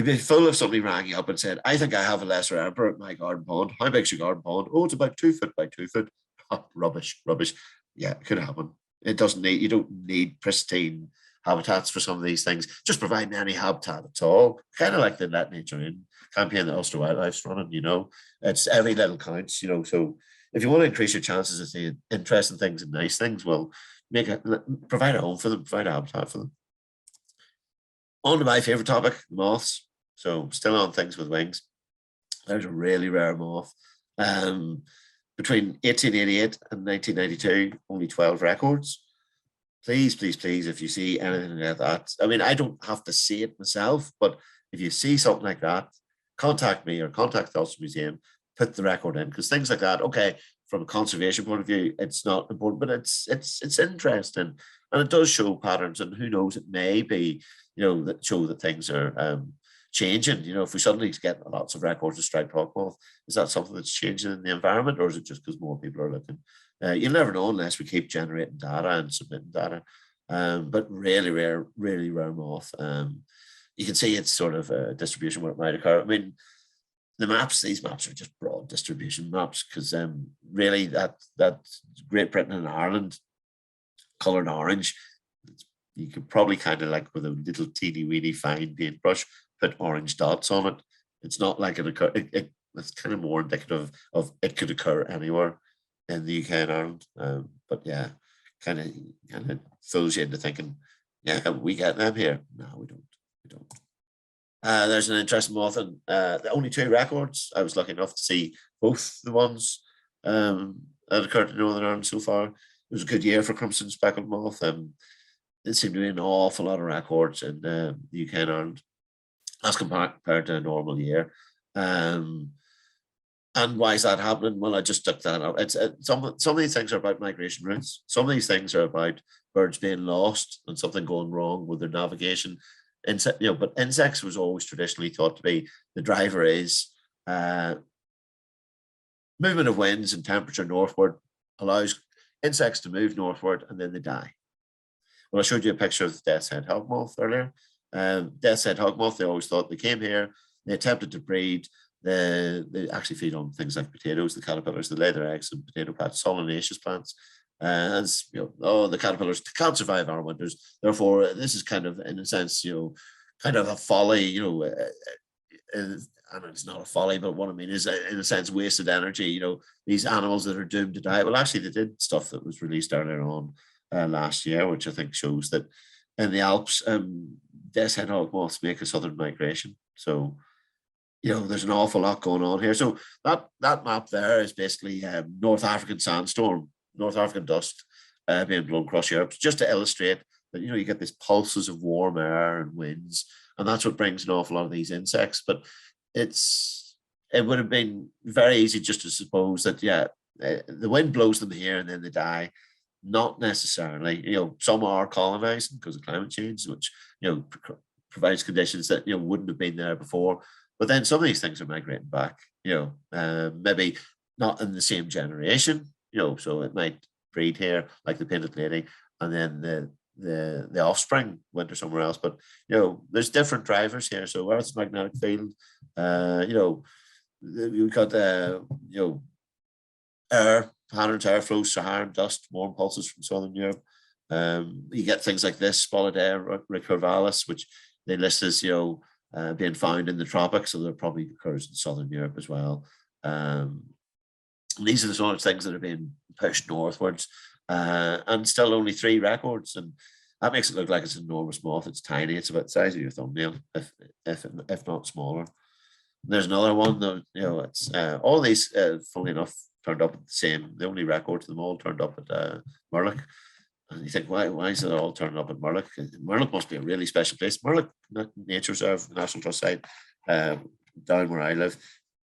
be full of somebody rang you up and said, I think I have a lesser emperor at my garden pond. How big's your garden pond? Oh, it's about 2 foot by 2 foot. Oh, rubbish, rubbish. Yeah, it could happen. You don't need pristine habitats for some of these things. Just providing any habitat at all. Kind of like the Let Nature In campaign that Ulster Wildlife's running, It's every little counts, So if you want to increase your chances of seeing interesting things and nice things, well, provide a home for them, provide a habitat for them. On to my favorite topic, moths. So still on things with wings. There's a really rare moth. Between 1888 and 1992, only 12 records. Please, please, please, if you see anything like that, I mean, I don't have to see it myself, but if you see something like that, contact me or contact the Ulster Museum, put the record in, because things like that, okay, from a conservation point of view, it's not important, but it's interesting, and it does show patterns, and who knows, it may be, that show that things are changing. If we suddenly get lots of records of striped hawk moth, is that something that's changing in the environment, or is it just because more people are looking? You'll never know unless we keep generating data and submitting data. But really rare moth. You can see it's sort of a distribution where it might occur. I mean, these maps are just broad distribution maps, because really that Great Britain and Ireland coloured orange, you could probably kind of, like with a little teeny weeny fine paintbrush, put orange dots on it. It's not like it's kind of more indicative of it could occur anywhere in the UK and Ireland. But yeah, kind of throws you into thinking, yeah, we get them here. No, we don't. There's an interesting moth, and only 2 records. I was lucky enough to see both the ones that occurred in Northern Ireland so far. It was a good year for crimson speckled moth. There seemed to be an awful lot of records in the UK and Ireland as compared to a normal year. And why is that happening? Well, I just took that out. Some of these things are about migration routes. Some of these things are about birds being lost and something going wrong with their navigation. But insects was always traditionally thought to be the driver is movement of winds and temperature northward allows insects to move northward, and then they die. Well, I showed you a picture of the death's head hog moth earlier. Death's head hog moth, they always thought they came here, they attempted to breed. They actually feed on things like potatoes, the caterpillars, they lay their eggs in potato plants, solanaceous plants. As the caterpillars can't survive our winters. Therefore, this is kind of, in a sense, kind of a folly, and it's not a folly, but what I mean is, in a sense, wasted energy. These animals that are doomed to die. Well, actually, they did stuff that was released earlier on last year, which I think shows that in the Alps, death's head hog moths make a southern migration. So, there's an awful lot going on here. So that map there is basically North African sandstorm, North African dust being blown across Europe, just to illustrate that, you get these pulses of warm air and winds, and that's what brings an awful lot of these insects. But it would have been very easy just to suppose that, the wind blows them here and then they die. Not necessarily. Some are colonizing because of climate change, which, provides conditions that, wouldn't have been there before. But then some of these things are migrating back, maybe not in the same generation, so it might breed here like the painted lady, and then the offspring winter somewhere else. But, there's different drivers here. So Earth's magnetic field, we've got, air patterns, airflow, Saharan dust, warm pulses from Southern Europe. You get things like this, spotted air recurvalis, which they list as, being found in the tropics, so there probably occurs in Southern Europe as well. These are the sort of things that are being pushed northwards, and still only 3 records, and that makes it look like it's an enormous moth. It's tiny. It's about the size of your thumbnail, if not smaller. There's another one that, it's all these, funnily enough, turned up at the same. The only records of them all turned up at Murlock. And you think, why is it all turning up at Murlock? Murlock must be a really special place. Murlock Nature Reserve, National Trust site, down where I live,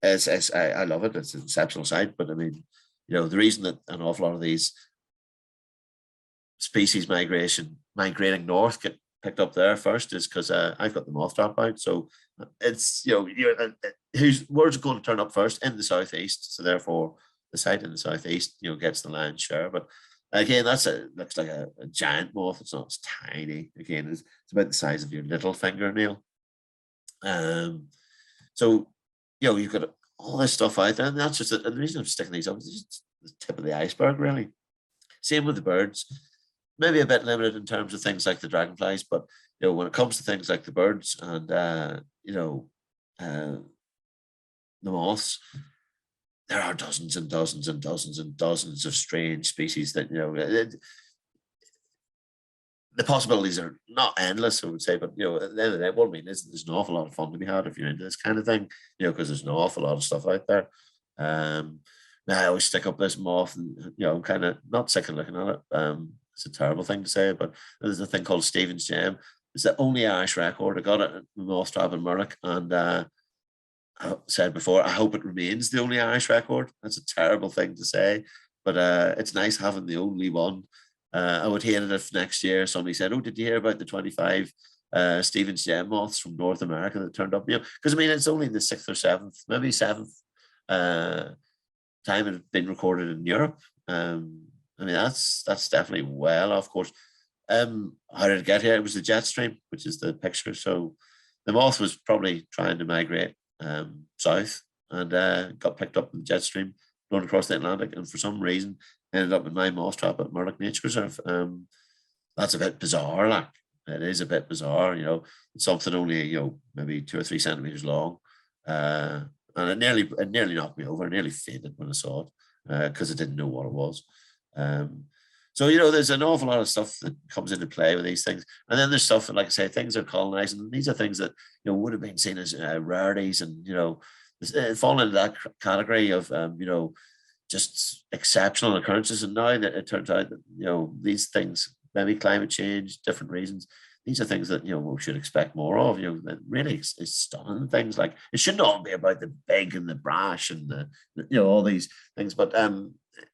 I love it. It's an exceptional site. But I mean, the reason that an awful lot of these species migrating north get picked up there first is because I've got the moth trap out. So it's, where's it going to turn up first? In the southeast. So therefore, the site in the southeast, gets the lion's share. But Again, looks like a giant moth. It's not, it's tiny. Again, it's about the size of your little fingernail. So, you've got all this stuff out there, and that's just the reason I'm sticking these up is just the tip of the iceberg, really. Same with the birds, maybe a bit limited in terms of things like the dragonflies, but when it comes to things like the birds and uh, the moths, there are dozens and dozens and dozens and dozens of strange species that the possibilities are not endless, I would say, but at the end of the day, what I mean is there's an awful lot of fun to be had if you're into this kind of thing, because there's an awful lot of stuff out there. I always stick up this moth, and I'm kind of not sick of looking at it. It's a terrible thing to say, but there's a thing called Stephen's Gem. It's the only Irish record. I got it at the Moth Trap in Murdoch, and I said before, I hope it remains the only Irish record. That's a terrible thing to say, but it's nice having the only one. I would hate it if next year somebody said, "Oh, did you hear about the 25 Stephen's Gem moths from North America that turned up?" Because it's only the 6th or 7th, maybe 7th time it had been recorded in Europe. That's definitely well off course. How did it get here? It was the jet stream, which is the picture. So the moth was probably trying to migrate south and got picked up in the jet stream, blown across the Atlantic, and for some reason ended up in my moth trap at Murdoch Nature Reserve. That's a bit bizarre, like it is a bit bizarre. It's something only maybe 2 or 3 centimeters long, and it nearly knocked me over. I nearly fainted when I saw it because I didn't know what it was. So there's an awful lot of stuff that comes into play with these things, and then there's stuff that, like I say, things are colonized, and these are things that would have been seen as rarities, and fall into that category of just exceptional occurrences. And now that it turns out that these things, maybe climate change, different reasons, these are things that we should expect more of. That really is stunning things. Like, it shouldn't all be about the big and the brash and the all these things, but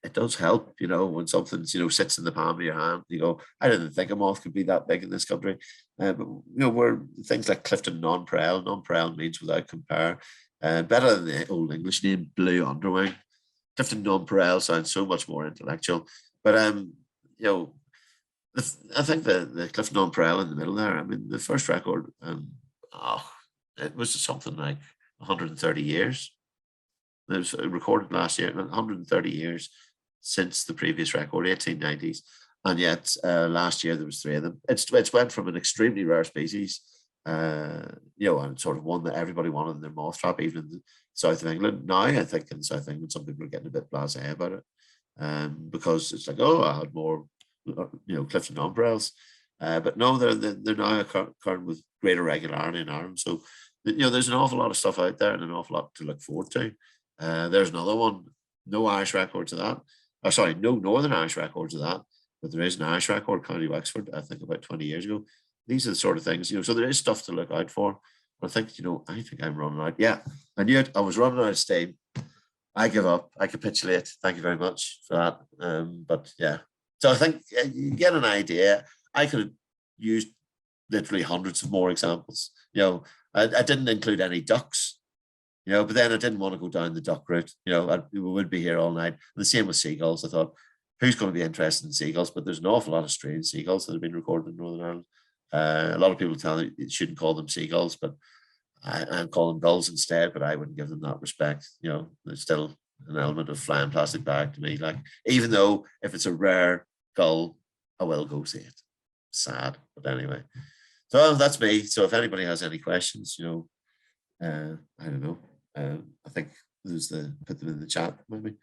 it does help, when something sits in the palm of your hand. I didn't think a moth could be that big in this country, but where things like Clifton nonpareil means without compare, better than the old English name blue underwing. Clifton nonpareil sounds so much more intellectual, but I think the Clifton nonpareil in the middle there. The first record, it was something like 130 years. It was recorded last year, 130 years since the previous record, 1890s, and yet last year there was 3 of them. It's went from an extremely rare species, and sort of one that everybody wanted in their moth trap, even in the south of England. Now I think in South England some people are getting a bit blasé about it, because it's like, oh, I had more Clifton nonpareils, but no, they're now occurring with greater regularity in Ireland. So there's an awful lot of stuff out there and an awful lot to look forward to. There's another one, no Irish records of that. No Northern Irish records of that, but there is an Irish record, County Wexford, I think about 20 years ago. These are the sort of things, so there is stuff to look out for. But I think, I think I'm running out. Yeah, I knew it. I was running out of steam. I give up. I capitulate. Thank you very much for that. But yeah, so I think you get an idea. I could have used literally hundreds of more examples. I didn't include any ducks. But then I didn't want to go down the duck route. We would be here all night. And the same with seagulls. I thought, who's going to be interested in seagulls? But there's an awful lot of strange seagulls that have been recorded in Northern Ireland. A lot of people tell me you shouldn't call them seagulls, but I call them gulls instead. But I wouldn't give them that respect. There's still an element of flying plastic bag to me. Like, even though if it's a rare gull, I will go see it. Sad, but anyway. So that's me. So if anybody has any questions, I don't know. I think put them in the chat, maybe.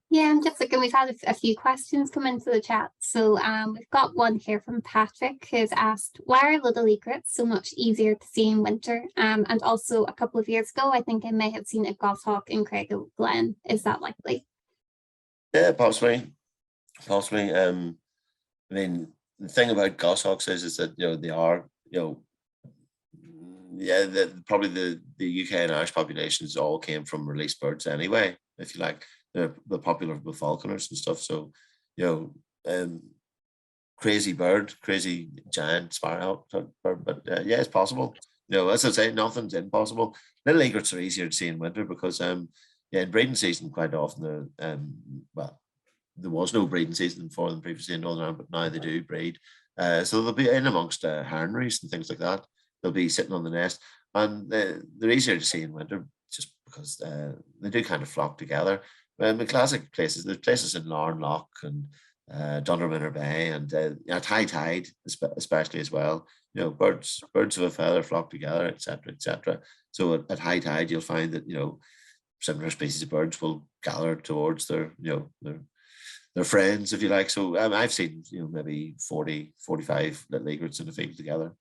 Yeah, I'm just looking, we've had a few questions come into the chat. So we've got one here from Patrick, who's asked, why are little egrets so much easier to see in winter? And also a couple of years ago, I think I may have seen a goshawk in Craigglen. Is that likely? Yeah, possibly. The thing about goshawks is that, they are, probably the UK and Irish populations all came from released birds anyway, if you like. They're popular with falconers and stuff. So, crazy bird, crazy giant sparrow bird. But yeah, it's possible. As I say, nothing's impossible. Little egrets are easier to see in winter because, in breeding season, quite often they're there was no breeding season for them previously in Northern Ireland, but now they do breed. So they'll be in amongst hearneries and things like that. They'll be sitting on the nest, and they're easier to see in winter just because they do kind of flock together. The classic places, there's places in Larnloch and Dunderminner Bay, and at high tide, especially as well. Birds of a feather flock together, etc., etc. So at high tide, you'll find that similar species of birds will gather towards their friends, if you like. So I've seen maybe 40, 45 little egrets in a field together.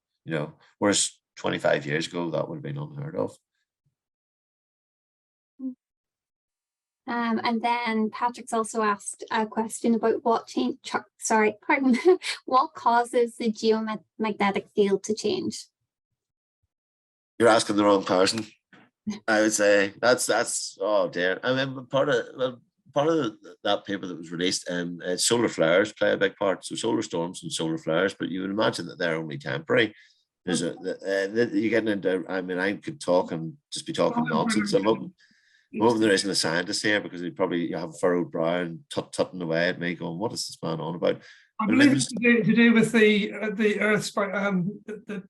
Whereas 25 years ago that would have been unheard of. And then Patrick's also asked a question about what what causes the geomagnetic field to change? You're asking the wrong person. I would say that's oh dear. I mean, part of that paper that was released, solar flares play a big part. So solar storms and solar flares, but you would imagine that they're only temporary. There's you're getting into. I mean, I could talk and just be talking nonsense. I'm hoping there isn't a scientist here, because you have a furrowed brow and tutting away at me, going, "What is this man on about?" I believe it's to do with the Earth's the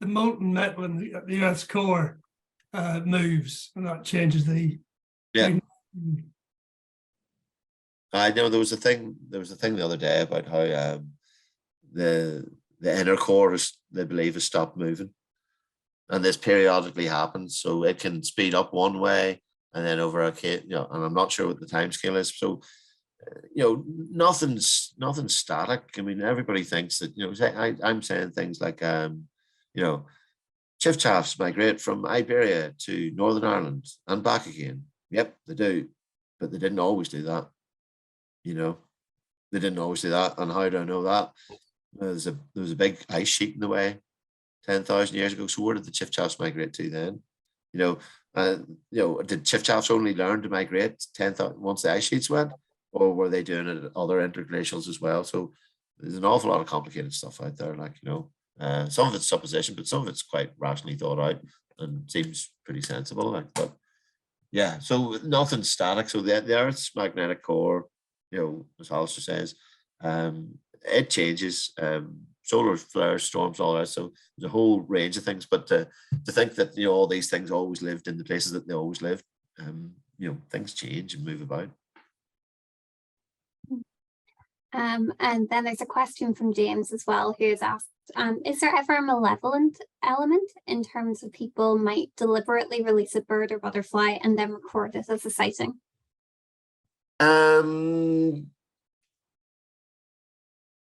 molten metal in the Earth's core moves, and that changes the. Yeah. I know there was a thing the other day about how the inner core they believe has stopped moving, and this periodically happens. So it can speed up one way, and then over and I'm not sure what the time scale is. So nothing's static. I mean, everybody thinks that I'm saying things like chiffchaffs migrate from Iberia to Northern Ireland and back again. Yep, they do, but they didn't always do that. They didn't always do that. And how do I know that? There was a big ice sheet in the way 10,000 years ago. So where did the chiffchaffs migrate to then? Did chiffchaffs only learn to migrate 10,000 once the ice sheets went, or were they doing it at other interglacials as well? So there's an awful lot of complicated stuff out there. Some of it's supposition, but some of it's quite rationally thought out and seems pretty sensible. But yeah, so nothing's static. So the Earth's magnetic core, as Alistair says, it changes. Solar flares, storms, all that. So there's a whole range of things. But to think that all these things always lived in the places that they always lived, things change and move about. And then there's a question from James as well, who has asked, is there ever a malevolent element in terms of people might deliberately release a bird or butterfly and then record it as a sighting?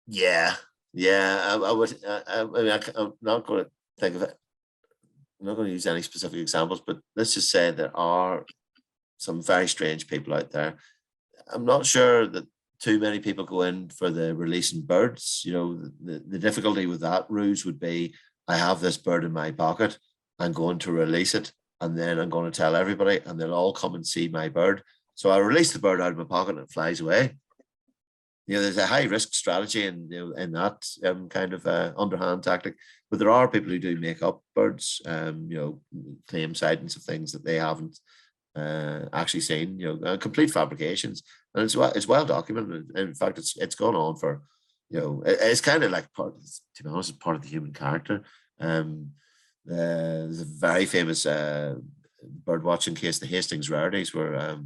Yeah. I would. I'm not going to think of it. I'm not going to use any specific examples, but let's just say there are some very strange people out there. I'm not sure that too many people go in for the releasing birds. The difficulty with that ruse would be, I have this bird in my pocket, I'm going to release it, and then I'm going to tell everybody, and they'll all come and see my bird. So I release the bird out of my pocket and it flies away. There's a high risk strategy in that kind of underhand tactic, but there are people who do make up birds, claim sightings of things that they haven't actually seen, complete fabrications, and it's well documented. In fact, it's gone on for, it's kind of like part of the human character. There's a very famous bird watching case, the Hastings rarities, where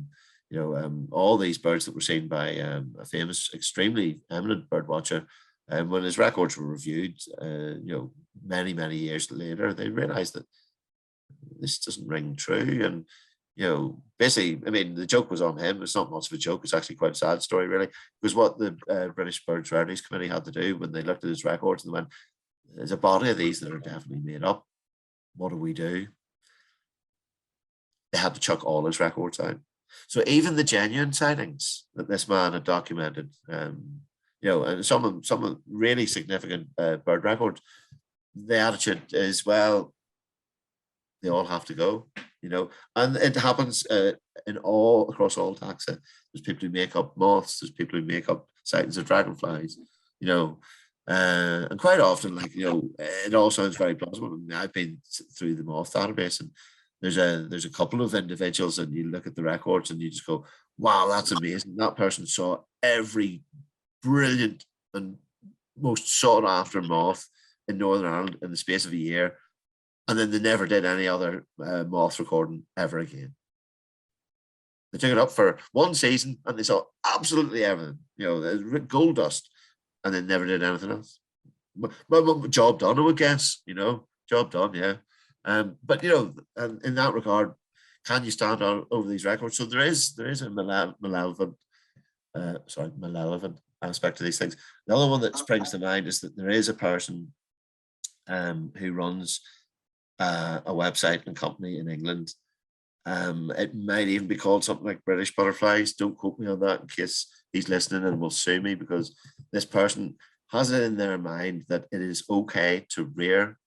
all these birds that were seen by a famous, extremely eminent bird watcher, and when his records were reviewed, many years later, they realized that this doesn't ring true. And basically, I mean, the joke was on him. It's not much of a joke. It's actually quite a sad story, really, because what the British Birds Rarities Committee had to do when they looked at his records and went, "There's a body of these that are definitely made up. What do we do?" They had to chuck all his records out. So even the genuine sightings that this man had documented, and some of really significant bird records, the attitude is, well, they all have to go, and it happens across all taxa. There's people who make up moths, there's people who make up sightings of dragonflies, and quite often, it all sounds very plausible. I mean, I've been through the moth database, and there's a couple of individuals, and you look at the records and you just go, wow, that's amazing. That person saw every brilliant and most sought after moth in Northern Ireland in the space of a year. And then they never did any other moth recording ever again. They took it up for one season and they saw absolutely everything, gold dust, and then never did anything else. Job done, I would guess, job done, yeah. But, and in that regard, can you stand on over these records? So there is a malevolent aspect to these things. The other one that springs to mind is that there is a person who runs a website and company in England. It might even be called something like British Butterflies. Don't quote me on that in case he's listening and will sue me, because this person has it in their mind that it is okay to rear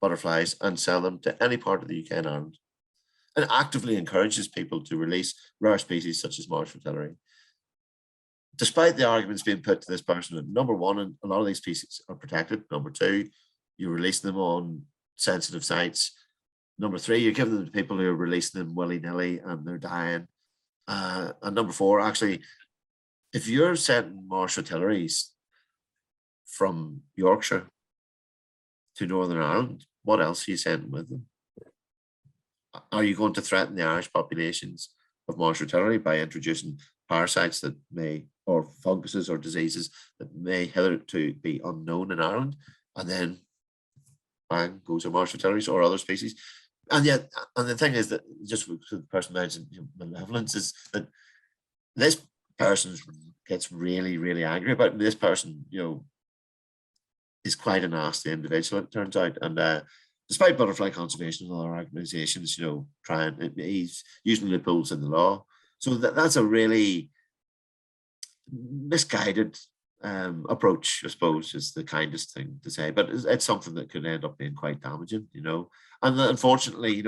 butterflies and sell them to any part of the UK and Ireland, and actively encourages people to release rare species such as marsh fritillary. Despite the arguments being put to this person that, number one, a lot of these species are protected. Number two, you're releasing them on sensitive sites. Number three, you're giving them to people who are releasing them willy-nilly and they're dying. And number four, actually, if you're sending marsh fritillaries from Yorkshire to Northern Ireland, what else are you sending with them? Are you going to threaten the Irish populations of marsh fritillary by introducing parasites that may, or funguses or diseases that may hitherto be unknown in Ireland, and then bang goes your marsh fritillaries or other species? And yet, and the thing is that, just the person mentioned malevolence, is that this person gets really, really angry about it. This person, is quite a nasty individual, it turns out. And despite butterfly conservation and other organizations, he's using loopholes in the law. So that's a really misguided approach, I suppose, is the kindest thing to say. But it's something that could end up being quite damaging, And unfortunately,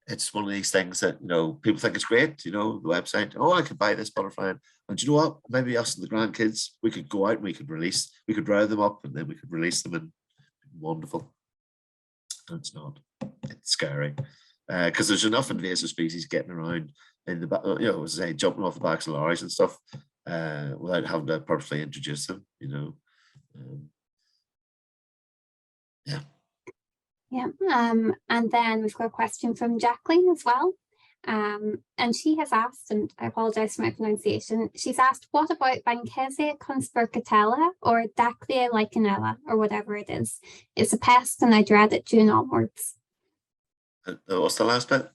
it's one of these things that, people think it's great, the website, oh, I could buy this butterfly. And you know what? Maybe us and the grandkids, we could go out and we could round them up and then we could release them, and wonderful. And it's not. It's scary. Because there's enough invasive species getting around in the, as I say, jumping off the backs of lorries and stuff, without having to purposely introduce them, yeah. Yeah, and then we've got a question from Jacqueline as well. And she has asked, and I apologize for my pronunciation, she's asked, what about Banksia conspircatella or Daclea lichenella, or whatever it is? It's a pest and I dread it June onwards. What's the last bit?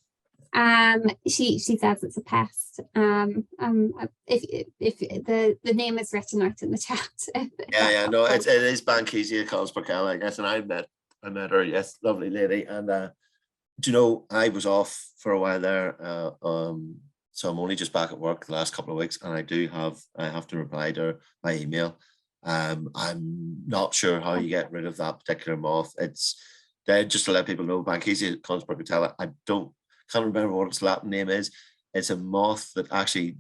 She says it's a pest. If the name is written out in the chat. No, it is Banksia conspircatella, I guess, and I met her, yes, lovely lady. And I was off for a while there, so I'm only just back at work the last couple of weeks, and I have to reply to her by email. I'm not sure how you get rid of that particular moth. It's dead, just to let people know, Banksia conspircatella, can't remember what its Latin name is. It's a moth that actually,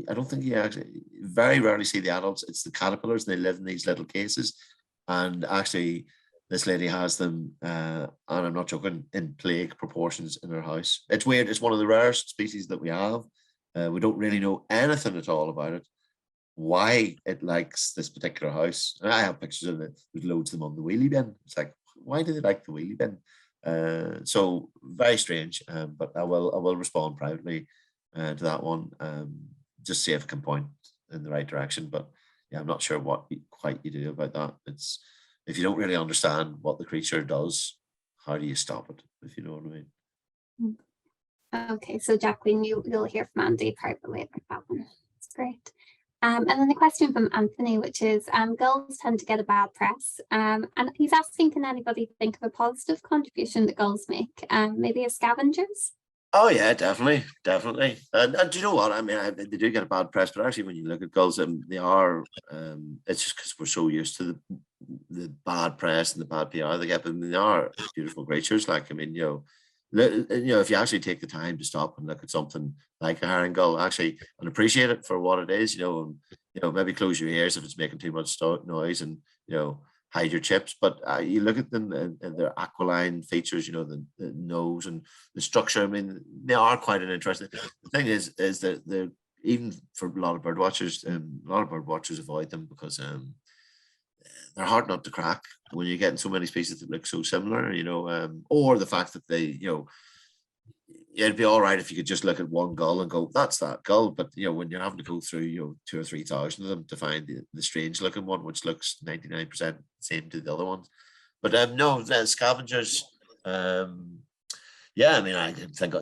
I don't think you actually very rarely see the adults. It's the caterpillars, and they live in these little cases. And actually, this lady has them, and I'm not joking, in plague proportions in her house. It's weird. It's one of the rarest species that we have. We don't really know anything at all about it, why it likes this particular house. And I have pictures of it. There's loads of them on the wheelie bin. It's like, why do they like the wheelie bin? So very strange, but I will respond privately to that one, just see if I can point in the right direction. But yeah, I'm not sure what quite you do about that. It's, if you don't really understand what the creature does, how do you stop it, if you know what I mean? Okay, so Jacqueline, you'll hear from Andy privately about that one. That's great. And then the question from Anthony, which is, gulls tend to get a bad press. And he's asking, can anybody think of a positive contribution that gulls make? Maybe as scavengers? Oh yeah, definitely. And do you know what? I mean, they do get a bad press, but actually when you look at gulls, they are, it's just because we're so used to the bad press and the bad PR they get, but they are beautiful creatures. Like, I mean, if you actually take the time to stop and look at something like a herring gull, actually, and appreciate it for what it is, and maybe close your ears if it's making too much noise, and hide your chips. But you look at them and their aquiline features, the nose and the structure. I mean, they are quite an interesting. The thing is that even for a lot of bird watchers, avoid them because they're hard not to crack when you're getting so many species that look so similar, or the fact that they, it'd be all right if you could just look at one gull and go, that's that gull. But, when you're having to go through, 2,000 or 3,000 of them to find the strange looking one, which looks 99% same to the other ones. But no, the scavengers, yeah, I mean, I think,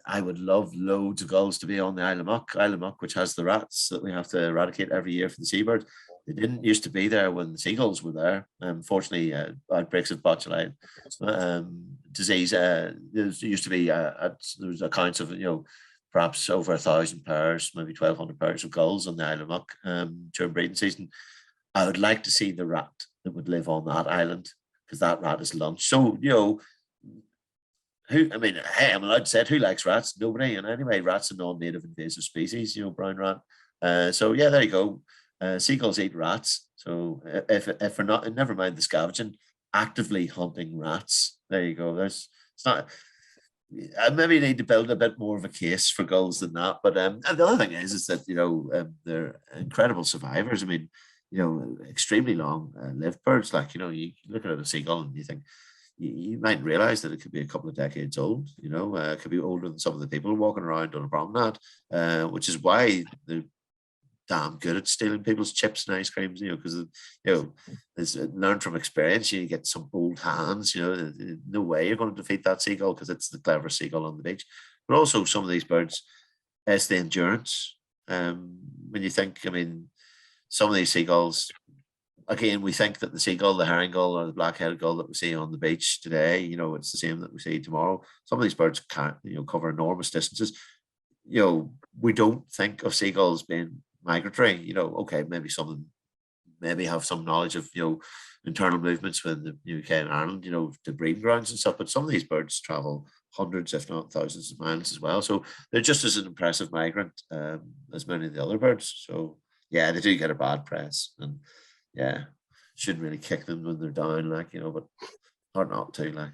I would love loads of gulls to be on the Isle of Muck, which has the rats that we have to eradicate every year for the seabirds. They didn't used to be there when the seagulls were there. Unfortunately, outbreaks of botulinum disease. There used to be, there was accounts of, perhaps over 1,000 pairs, maybe 1,200 pairs of gulls on the Isle of Muck during breeding season. I would like to see the rat that would live on that island, because that rat is lunch. So, hey, I'm allowed to say it, who likes rats? Nobody. And anyway, rats are non-native invasive species, brown rat. So yeah, there you go. Seagulls eat rats. So if we're not, never mind the scavenging, actively hunting rats. There you go. It's not. I maybe need to build a bit more of a case for gulls than that. But and the other thing is that they're incredible survivors. I mean, extremely long lived birds. Like you look at a seagull and you think, you might realize that it could be a couple of decades old. It could be older than some of the people walking around on a promenade, which is why they're damn good at stealing people's chips and ice creams. Because it's learned from experience. You get some bold hands. No way you're going to defeat that seagull because it's the cleverest seagull on the beach. But also some of these birds, it's the endurance. When you think, some of these seagulls. Again, we think that the seagull, the herring gull, or the black-headed gull that we see on the beach today, it's the same that we see tomorrow. Some of these birds can't, cover enormous distances. We don't think of seagulls being migratory. Okay, maybe some of them maybe have some knowledge of, internal movements within the UK and Ireland, to breeding grounds and stuff. But some of these birds travel hundreds, if not thousands of miles as well. So they're just as an impressive migrant as many of the other birds. So yeah, they do get a bad press, and yeah, shouldn't really kick them when they're down, but hard not to,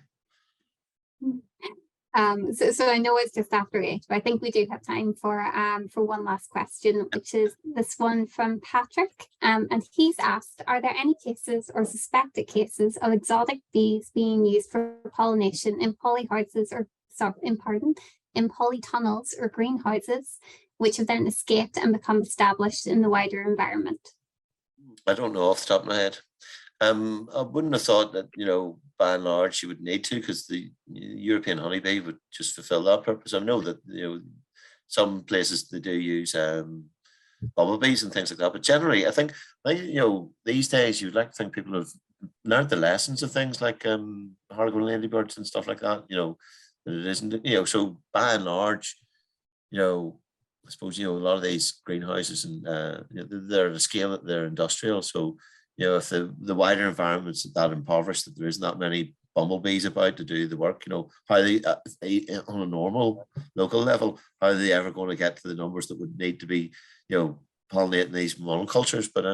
So I know it's just after 8, but I think we do have time for one last question, which is this one from Patrick. And he's asked, are there any cases or suspected cases of exotic bees being used for pollination in polyhouses in polytunnels or greenhouses, which have then escaped and become established in the wider environment? I don't know off the top of my head. I wouldn't have thought that, by and large, you would need to, because the European honeybee would just fulfill that purpose. I know that, some places they do use bumblebees and things like that. But generally, I think, these days, you'd like to think people have learned the lessons of things like harlequin ladybirds and stuff like that, that it isn't, so by and large, I suppose, a lot of these greenhouses and, they're at a scale that they're industrial. So, if the wider environment's that impoverished, that there isn't that many bumblebees about to do the work, how they, on a normal local level, how are they ever going to get to the numbers that would need to be, pollinating these monocultures? But,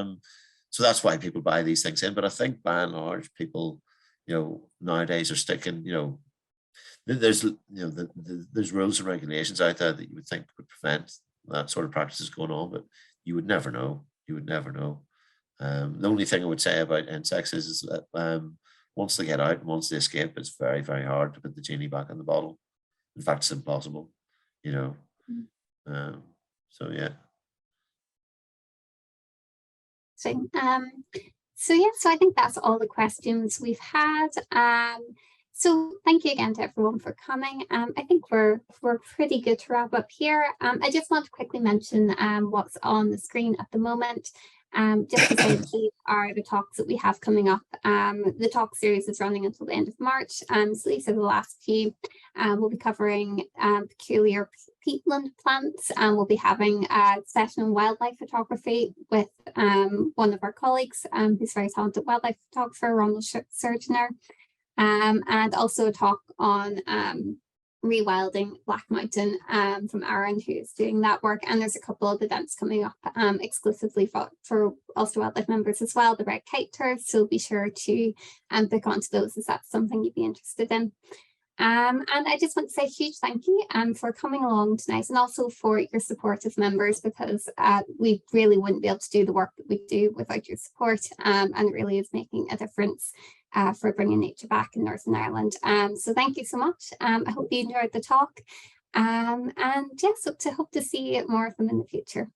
so that's why people buy these things in. But I think by and large, people, nowadays are sticking, there's there's rules and regulations out there that you would think would prevent that sort of practices going on, but you would never know. The only thing I would say about insects is that once they get out and once they escape, it's very, very hard to put the genie back in the bottle. In fact, it's impossible. So yeah. So I think that's all the questions we've had. So thank you again to everyone for coming. I think we're pretty good to wrap up here. I just want to quickly mention what's on the screen at the moment. Just to say these are the talks that we have coming up. The talk series is running until the end of March. So these are the last few. We'll be covering peculiar peatland plants, and we'll be having a session on wildlife photography with one of our colleagues who's a very talented wildlife photographer, Ronald Surgener. And also a talk on rewilding Black Mountain from Aaron, who's doing that work. And there's a couple of events coming up exclusively for Ulster Wildlife members as well, the Red Kite Tour. So be sure to book onto those if that's something you'd be interested in. And I just want to say a huge thank you for coming along tonight, and also for your support as members, because we really wouldn't be able to do the work that we do without your support, and it really is making a difference for bringing nature back in Northern Ireland. So thank you so much. I hope you enjoyed the talk, and yes, hope to see more of them in the future.